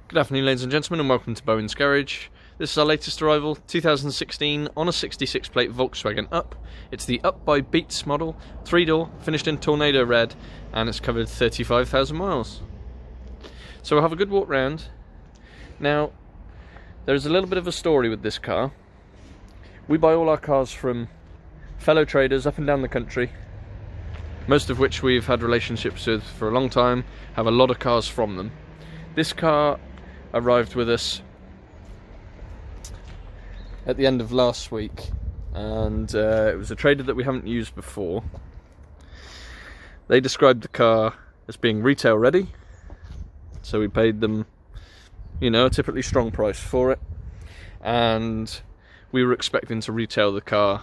Good afternoon, ladies and gentlemen, and welcome to Bowen's Garage. This is our latest arrival, 2016 on a 66 plate Volkswagen Up. It's the Up by Beats model, 3-door, finished in Tornado Red, and it's covered 35,000 miles. So we'll have a good walk round. Now, there's a little bit of a story with this car. We buy all our cars from fellow traders up and down the country, most of which we've had relationships with for a long time, have a lot of cars from them. This car arrived with us at the end of last week, and it was a trader that we haven't used before. They described the car as being retail ready, so we paid them, you know, a typically strong price for it, and we were expecting to retail the car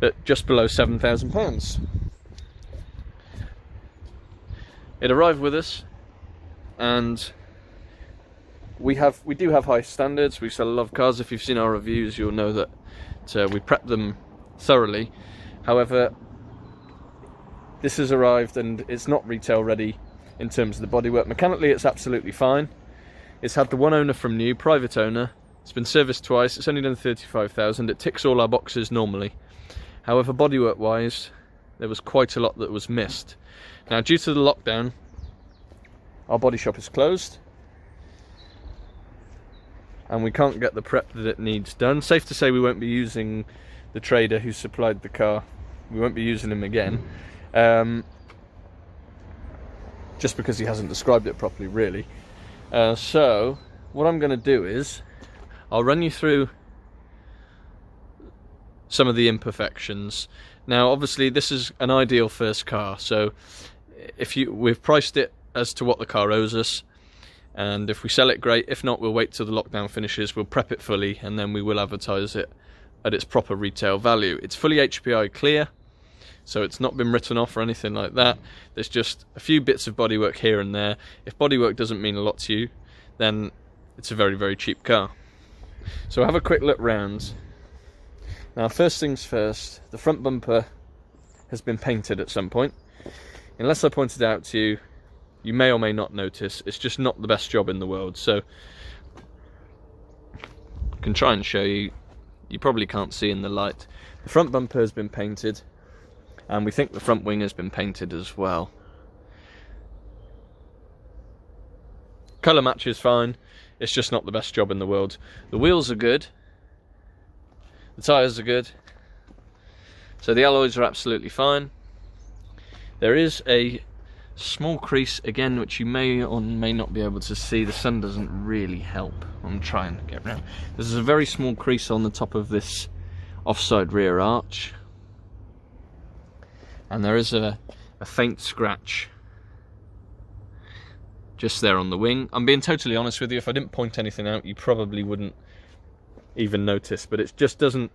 at just below £7,000. It arrived with us, and we do have high standards. We sell a lot of cars. If you've seen our reviews, you'll know that we prep them thoroughly. However, this has arrived and it's not retail ready in terms of the bodywork. Mechanically, it's absolutely fine. It's had the one owner from new, private owner. It's been serviced twice. It's only done 35,000. It ticks all our boxes normally. However, bodywork wise, there was quite a lot that was missed. Now, due to the lockdown, our body shop is closed, and we can't get the prep that it needs done. Safe to say we won't be using the trader who supplied the car. We won't be using him again, just because he hasn't described it properly, really. So what I'm going to do is I'll run you through some of the imperfections. Now, obviously, this is an ideal first car, so we've priced it as to what the car owes us. And if we sell it, great. If not, we'll wait till the lockdown finishes, we'll prep it fully, and then we will advertise it at its proper retail value. It's fully HPI clear, so it's not been written off or anything like that. There's just a few bits of bodywork here and there. If bodywork doesn't mean a lot to you, then it's a very, very cheap car. So have a quick look round. Now, first things first, the front bumper has been painted at some point. Unless I pointed out to you, you may or may not notice, it's just not the best job in the world. So I can try and show you. You probably can't see in the light. The front bumper has been painted, and we think the front wing has been painted as well. Colour match is fine, it's just not the best job in the world. The wheels are good, the tyres are good, so the alloys are absolutely fine. There is a small crease again, which you may or may not be able to see. The sun doesn't really help. I'm trying to get around. There's a very small crease on the top of this offside rear arch, and there is a faint scratch just there on the wing. I'm being totally honest with you, if I didn't point anything out, you probably wouldn't even notice, but it just doesn't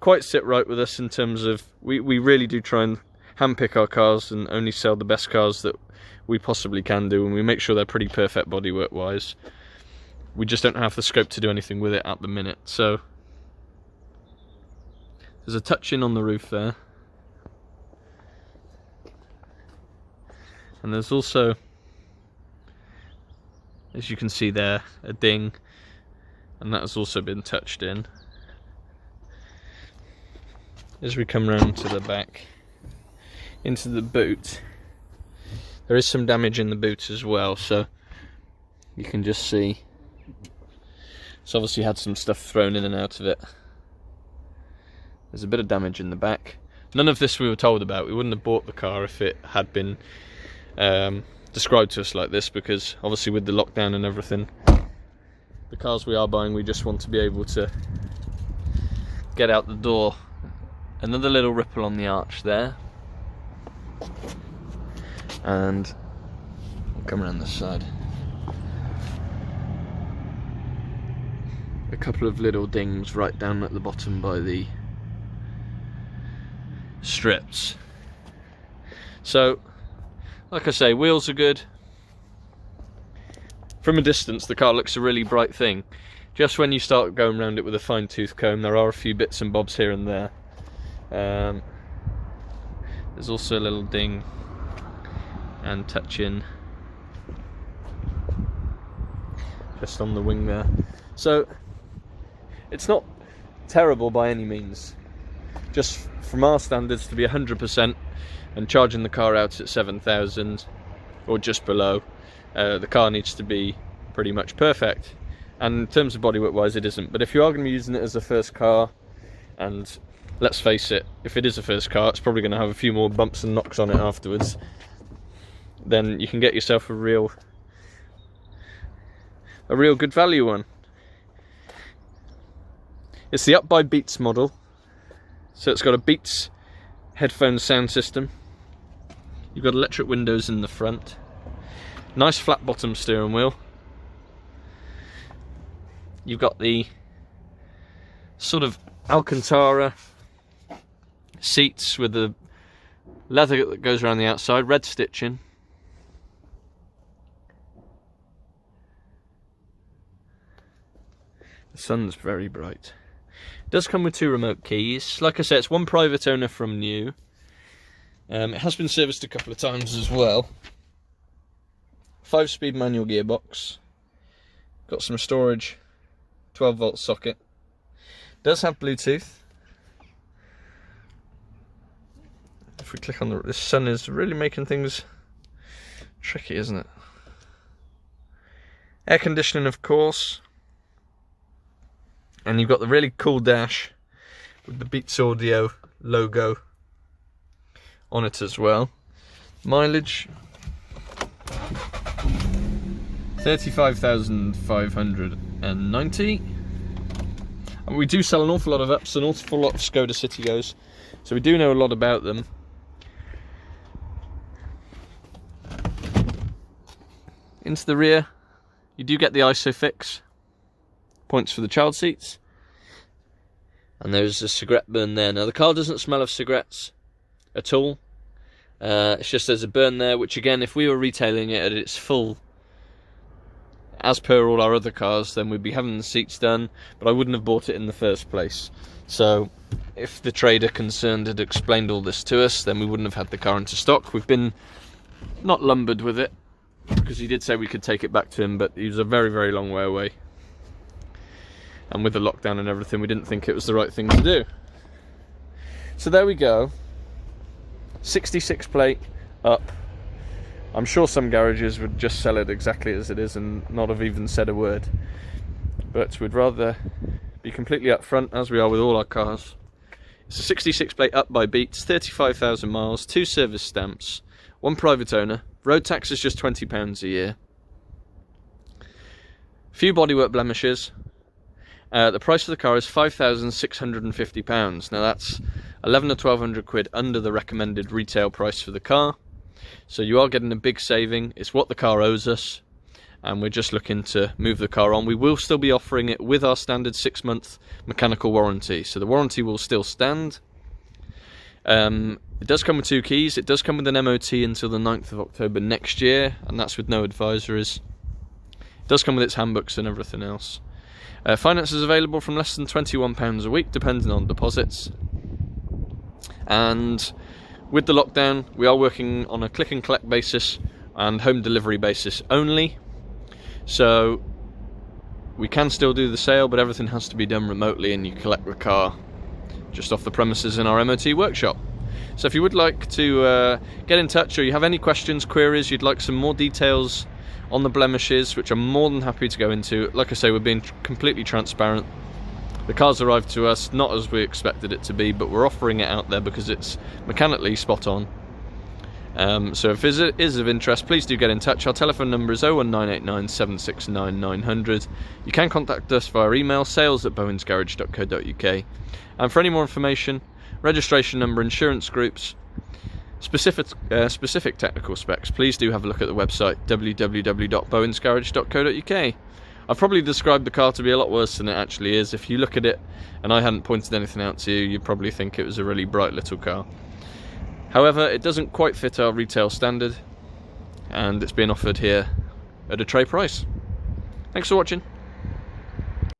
quite sit right with us in terms of, we really do try and handpick our cars and only sell the best cars that we possibly can do, and we make sure they're pretty perfect bodywork wise. We just don't have the scope to do anything with it at the minute. So there's a touch in on the roof there, and there's also, as you can see there, a ding, and that has also been touched in. As we come round to the back into the boot, there is some damage in the boot as well, so you can just see it's obviously had some stuff thrown in and out of it. There's a bit of damage in the back. None of this we were told about. We wouldn't have bought the car if it had been described to us like this, because obviously with the lockdown and everything, the cars we are buying, we just want to be able to get out the door. Another little ripple on the arch there, and I'll come around this side. A couple of little dings right down at the bottom by the strips. So, like I say, wheels are good. From a distance, the car looks a really bright thing. Just when you start going around it with a fine-tooth comb, there are a few bits and bobs here and there. There's also a little ding and touch in just on the wing there. So it's not terrible by any means. Just from our standards, to be 100% and charging the car out at 7,000 or just below, the car needs to be pretty much perfect. And in terms of bodywork wise, it isn't. But if you are going to be using it as a first car, and let's face it, if it is a first car, it's probably going to have a few more bumps and knocks on it afterwards, then you can get yourself a real good value one. It's the Up by Beats model, so it's got a Beats headphone sound system. You've got electric windows in the front, nice flat bottom steering wheel. You've got the sort of Alcantara seats with the leather that goes around the outside, red stitching. The sun's very bright. It does come with 2 remote keys. Like I said, it's one private owner from new. It has been serviced a couple of times as well. 5-speed manual gearbox. Got some storage, 12-volt socket. Does have Bluetooth. If we click on the... This sun is really making things tricky, isn't it? Air conditioning, of course. And you've got the really cool dash with the Beats Audio logo on it as well. Mileage 35,590. And we do sell an awful lot of Ups, an awful lot of Skoda Citygos, so we do know a lot about them. Into the rear, you do get the ISOFIX, points for the child seats, and there's a cigarette burn there. Now the car doesn't smell of cigarettes at all, it's just there's a burn there, which again, if we were retailing it at its full, as per all our other cars, then we'd be having the seats done, but I wouldn't have bought it in the first place. So if the trader concerned had explained all this to us, then we wouldn't have had the car into stock. We've been not lumbered with it, because he did say we could take it back to him, but he was a very, very long way away. And with the lockdown and everything, we didn't think it was the right thing to do. So there we go. 66 plate Up. I'm sure some garages would just sell it exactly as it is and not have even said a word. But we'd rather be completely upfront, as we are with all our cars. It's a 66 plate Up by Beats, 35,000 miles, 2 service stamps, 1 private owner. Road tax is just £20 a year. Few bodywork blemishes. The price of the car is £5,650. Now that's 11 or 1200 quid under the recommended retail price for the car. So you are getting a big saving. It's what the car owes us, and we're just looking to move the car on. We will still be offering it with our standard 6-month mechanical warranty, so the warranty will still stand. It does come with 2 keys. It does come with an MOT until the 9th of October next year, and that's with no advisories. It does come with its handbooks and everything else. Finance is available from less than £21 a week, depending on deposits. And with the lockdown, we are working on a click and collect basis and home delivery basis only. So we can still do the sale, but everything has to be done remotely, and you collect the car just off the premises in our MOT workshop. So if you would like to get in touch, or you have any questions, queries, you'd like some more details on the blemishes, which I'm more than happy to go into. Like I say, we're being completely transparent. The car's arrived to us not as we expected it to be, but we're offering it out there because it's mechanically spot on. So if it is of interest, please do get in touch. Our telephone number is 01989 769 900. You can contact us via email, sales@bowensgarage.co.uk. And for any more information, registration number, insurance groups, specific technical specs, please do have a look at the website www.bowensgarage.co.uk. I've probably described the car to be a lot worse than it actually is. If you look at it and I hadn't pointed anything out to you, you'd probably think it was a really bright little car. However, it doesn't quite fit our retail standard, and it's being offered here at a trade price. Thanks for watching.